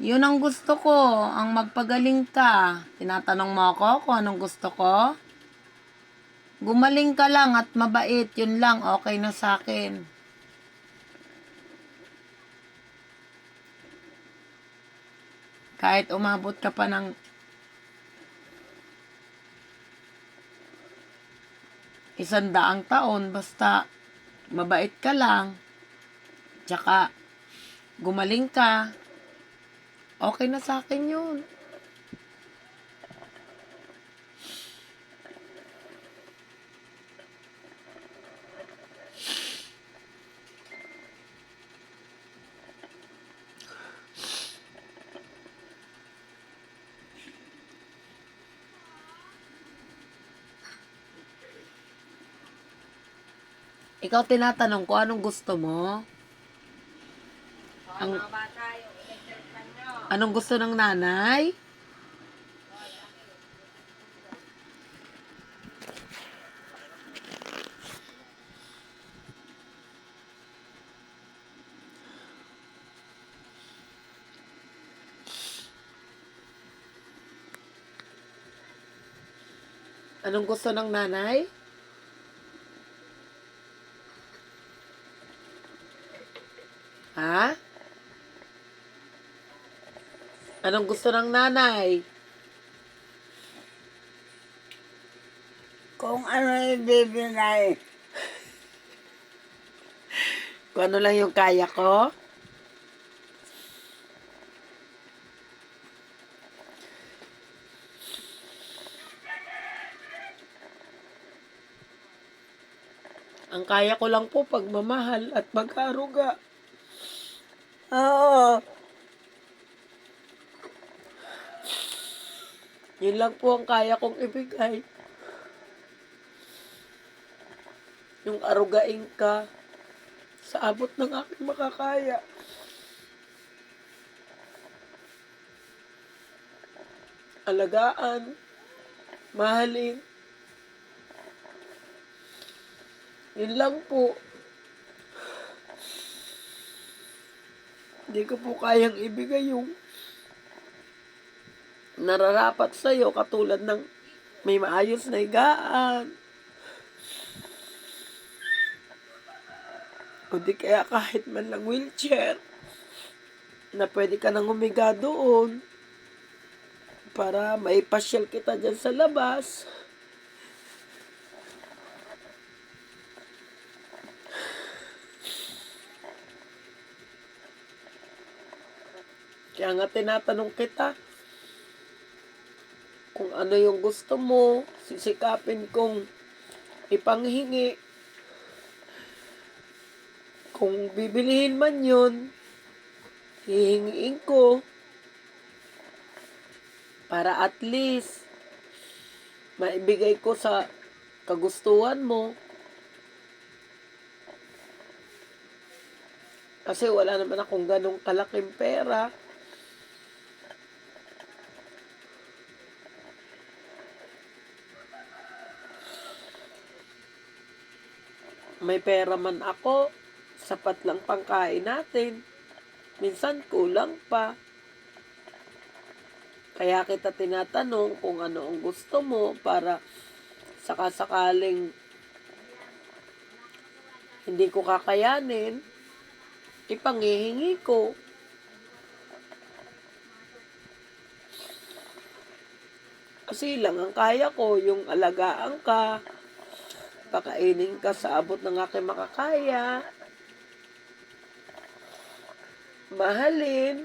Yun ang gusto ko, ang magpagaling ka. Tinatanong mo ako kung anong gusto ko? Gumaling ka lang at mabait, yun lang, okay na sa akin. Kahit umabot ka pa ng 100 taon, basta mabait ka lang, tsaka gumaling ka, okay na sa akin yun. Ikaw tinatanong ko anong gusto mo? Anong gusto ng nanay? Anong gusto ng nanay? Ha? Anong gusto ng nanay? Kung ano ibibigay. Kung ano lang yung kaya ko? Ang kaya ko lang po pagmamahal at mag-aruga. Oo. Yun lang po ang kaya kong ibigay. Yung arugain ka sa abot ng aking makakaya. Alagaan, mahalin. Yun lang po. Hindi ko po kayang ibigay yung nararapat sa'yo katulad ng may maayos na higaan. O di kaya kahit man lang wheelchair na pwede ka nang umiga doon para maipasyal kita dyan sa labas. Kaya nga tinatanong kita kung ano yung gusto mo, sisikapin kong ipanghingi. Kung bibilihin man yun, hihingiin ko para at least maibigay ko sa kagustuhan mo. Kasi wala naman akong ganong kalaking pera. May pera man ako, sapat lang pangkain natin. Minsan kulang pa. Kaya kita tinatanong kung ano ang gusto mo para sakasakaling hindi ko kakayanin, ipanghihingi ko. Kasi lang ang kaya ko, yung alagaan ka, pakainin ka sa abot ng aking makakaya, mahalin,